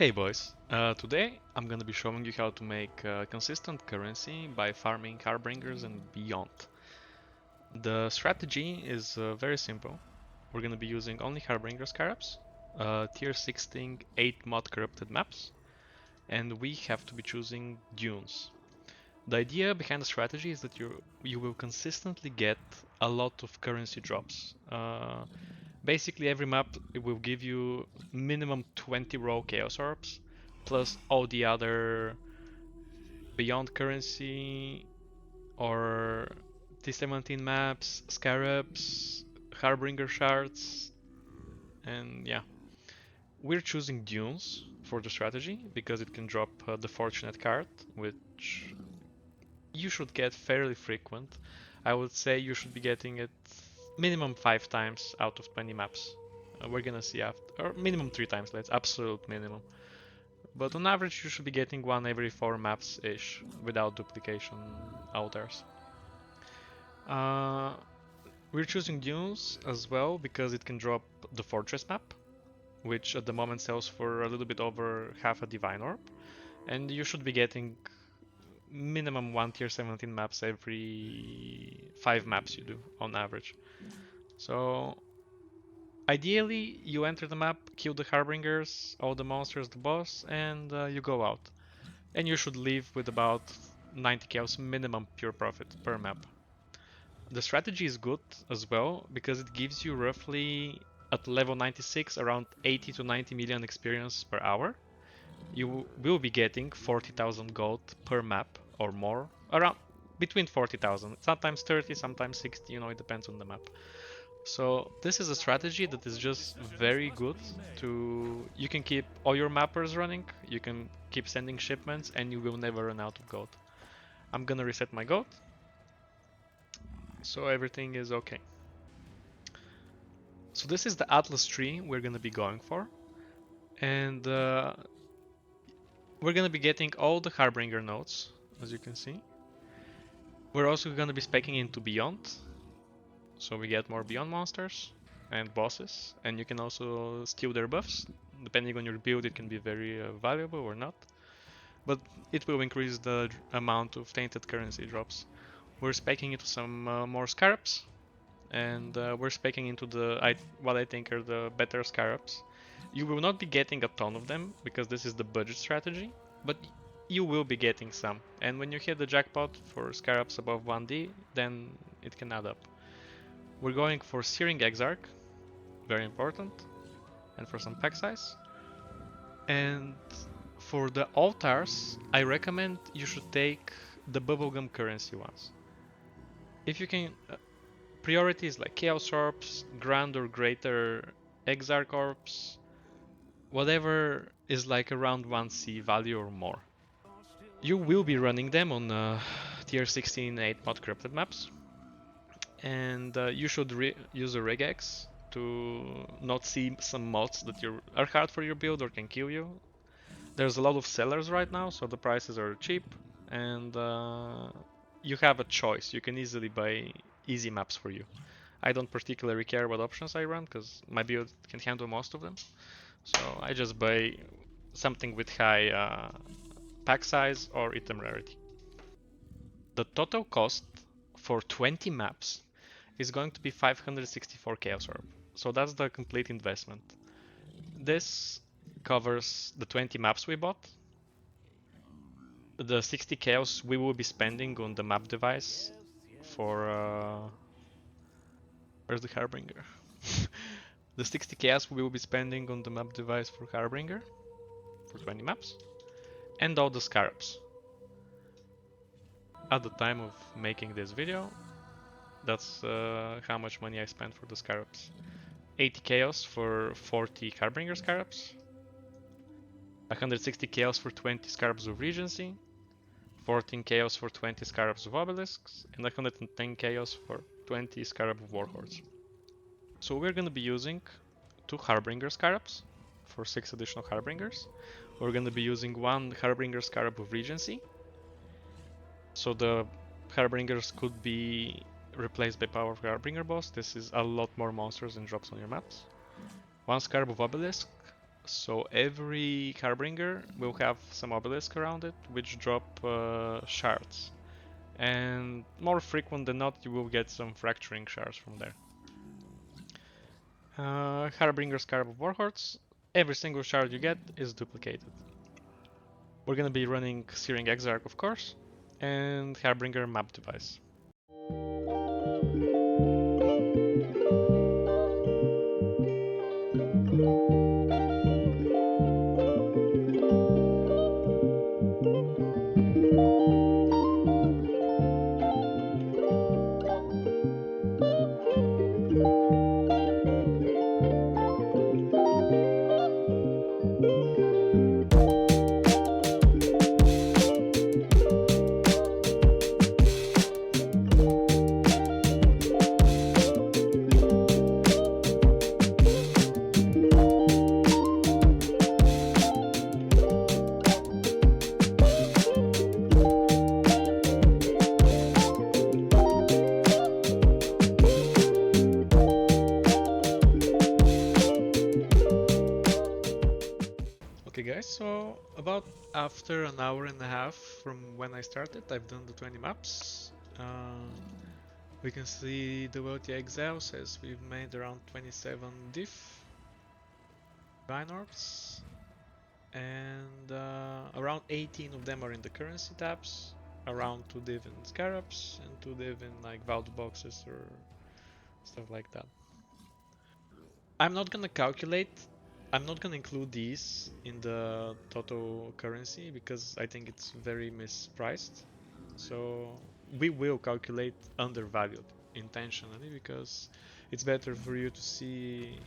Hey boys, today I'm gonna be showing you how to make consistent currency by farming Harbingers and beyond. The strategy is very simple. We're gonna be using only Harbinger Scarabs, tier 16 8 mod corrupted maps, and we have to be choosing dunes. The idea behind the strategy is that you will consistently get a lot of currency drops. Basically, every map it will give you minimum 20 raw Chaos Orbs, plus all the other Beyond Currency or T17 maps, Scarabs, Harbinger Shards, and yeah. We're choosing Dunes for the strategy because it can drop the Fortunate card, which you should get fairly frequent. I would say you should be getting it minimum 5 times out of 20 maps. We're gonna see after, or minimum 3 times, let's absolute minimum. But on average, you should be getting one every 4 maps-ish, without duplication altars. Uh, we're choosing Dunes as well because it can drop the Fortress map, which at the moment sells for a little bit over half a Divine Orb. And you should be getting minimum 1 tier 17 maps every 5 maps you do on average. So ideally, you enter the map, kill the Harbingers, all the monsters, the boss, and you go out. And you should leave with about 90 kills minimum pure profit per map. The strategy is good as well because it gives you roughly at level 96 around 80 to 90 million experience per hour. You will be getting 40,000 gold per map or more, around between 40,000, sometimes 30, sometimes 60, it depends on the map. So this is a strategy that is just very good to, you can keep all your mappers running, you can keep sending shipments, and you will never run out of gold. I'm gonna reset my gold, so everything is okay. So this is the Atlas tree we're gonna be going for, and we're gonna be getting all the Harbinger nodes, as you can see. We're also gonna be specking into Beyond, so we get more Beyond monsters and bosses, and you can also steal their buffs. Depending on your build, it can be very valuable or not, but it will increase the amount of Tainted currency drops. We're specking into some more Scarabs, and we're specking into what I think are the better Scarabs. You will not be getting a ton of them because this is the budget strategy, but you will be getting some. And when you hit the jackpot for Scarabs above 1D, then it can add up. We're going for Searing Exarch, very important, and for some pack size. And for the altars, I recommend you should take the bubblegum currency ones. If you can, priorities like Chaos Orbs, Grand or Greater Exarch Orbs, whatever is like around 1C value or more. You will be running them on tier 16 8 mod corrupted maps, and you should use a regex to not see some mods that are hard for your build or can kill you. There's a lot of sellers right now, so the prices are cheap, and you have a choice. You can easily buy easy maps for you. I don't particularly care what options I run because my build can handle most of them. So I just buy something with high pack size or item rarity. The total cost for 20 maps is going to be 564 Chaos Orb. So that's the complete investment. This covers the 20 maps we bought, the 60 Chaos we will be spending on the map device for where's the Harbinger? The 60 Chaos we will be spending on the map device for Harbinger for 20 maps, and all the Scarabs. At the time of making this video, that's how much money I spent for the Scarabs. 80 Chaos for 40 Harbinger Scarabs, 160 Chaos for 20 Scarabs of Regency, 14 Chaos for 20 Scarabs of Obelisks, and 110 Chaos for 20 Scarab of Warhordes. So we're gonna be using 2 Harbinger Scarabs for 6 additional Harbingers. We're gonna be using 1 Harbinger Scarab of Regency, so the Harbingers could be replaced by Power of Harbinger boss. This is a lot more monsters and drops on your maps. 1 Scarab of Obelisk, So every Harbinger will have some obelisk around it, which drop shards. And more frequent than not, you will get some fracturing shards from there. Harbinger Scarab Warhordes, every single shard you get is duplicated. We're gonna be running Searing Exarch, of course, and Harbringer Map Device. Okay guys, so about after an hour and a half from when I started, I've done the 20 maps. We can see the WealthyExile says we've made around 27 diff divine orbs, and around 18 of them are in the currency tabs, around 2 div in scarabs, and 2 div in like VOD boxes or stuff like that. I'm not gonna calculate, I'm not gonna include these in the total currency because I think it's very mispriced. So we will calculate undervalued intentionally because it's better for you to see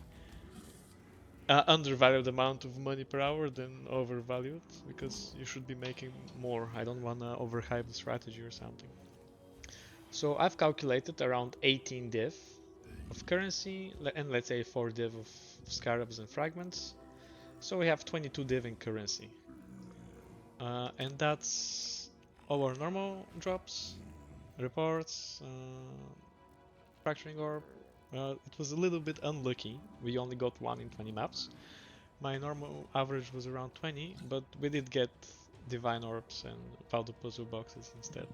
undervalued amount of money per hour than overvalued, because you should be making more. I don't want to overhype the strategy or something. So I've calculated around 18 div of currency and let's say 4 div of scarabs and fragments. So we have 22 div in currency. And that's all our normal drops, reports, fracturing orb. It was a little bit unlucky. We only got 1 in 20 maps. My normal average was around 20, but we did get divine orbs and powder puzzle boxes instead.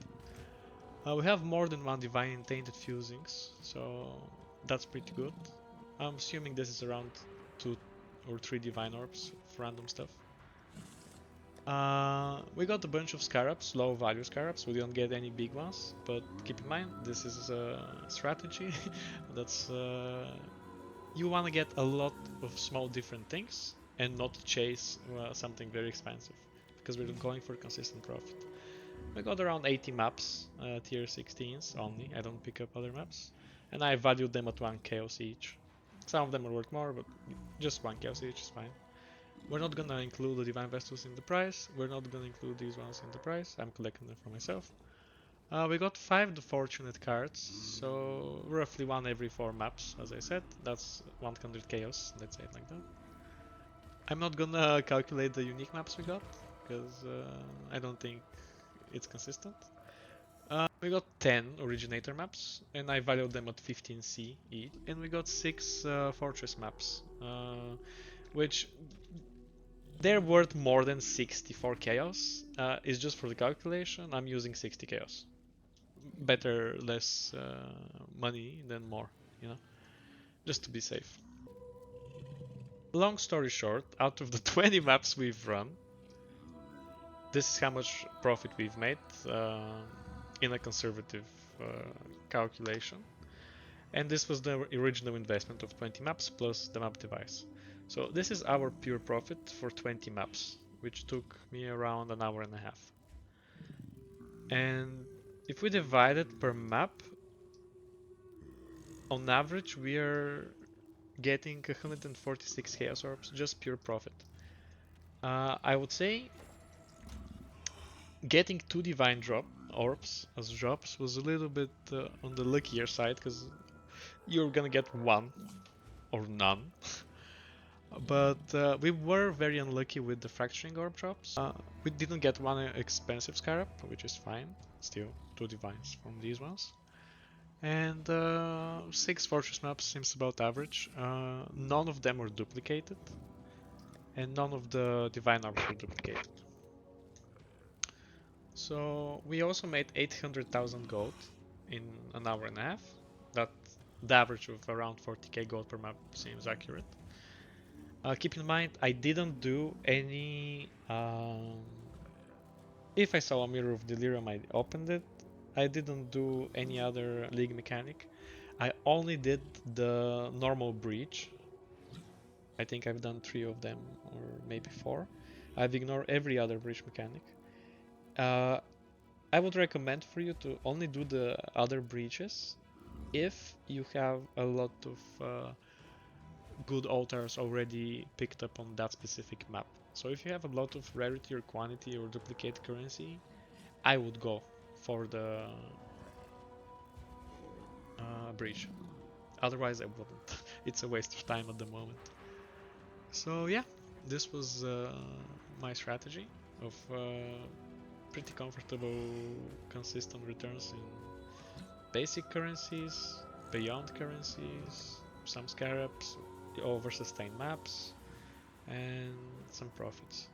We have more than 1 divine and tainted fusings, so that's pretty good. I'm assuming this is around 2 or 3 divine orbs for random stuff. We got a bunch of scarabs, low value scarabs. We didn't get any big ones, but keep in mind this is a strategy. That's you want to get a lot of small different things and not chase something very expensive, because we're going for consistent profit. We got around 80 maps, tier 16s only. I don't pick up other maps, and I valued them at 1 chaos each. Some of them are worth more, but just 1 chaos each is fine. We're not gonna include the divine vessels in the price. We're not gonna include these ones in the price. I'm collecting them for myself. We got 5 the fortunate cards, so roughly 1 every 4 maps, as I said. That's 100 chaos, let's say it like that. I'm not gonna calculate the unique maps we got, because I don't think it's consistent. We got 10 originator maps, and I valued them at 15C each. And we got 6 fortress maps, which they're worth more than 64 chaos. It's just for the calculation. I'm using 60 chaos. Better less money than more, you know, just to be safe. Long story short, out of the 20 maps we've run, this is how much profit we've made in a conservative calculation. And this was the original investment of 20 maps plus the map device. So this is our pure profit for 20 maps, which took me around an hour and a half. And if we divide it per map, on average we are getting 146 chaos orbs, just pure profit. I would say getting 2 divine orbs as drops was a little bit on the luckier side, because you're gonna get 1 or none. But we were very unlucky with the fracturing orb drops. We didn't get 1 expensive scarab, which is fine. Still 2 divines from these ones. And 6 fortress maps seems about average. None of them were duplicated. and none of the divine orbs were duplicated. So we also made 800,000 gold in an hour and a half. That the average of around 40k gold per map seems accurate. Keep in mind, I didn't do any. If I saw a Mirror of Delirium, I opened it. I didn't do any other league mechanic. I only did the normal breach. I think I've done 3 of them, or maybe 4. I've ignored every other breach mechanic. I would recommend for you to only do the other breaches if you have a lot of good altars already picked up on that specific map. So if you have a lot of rarity or quantity or duplicate currency, I would go for the breach. Otherwise I wouldn't. It's a waste of time at the moment. So yeah, this was my strategy of pretty comfortable, consistent returns in basic currencies, beyond currencies, some scarabs, over sustained maps, and some profits.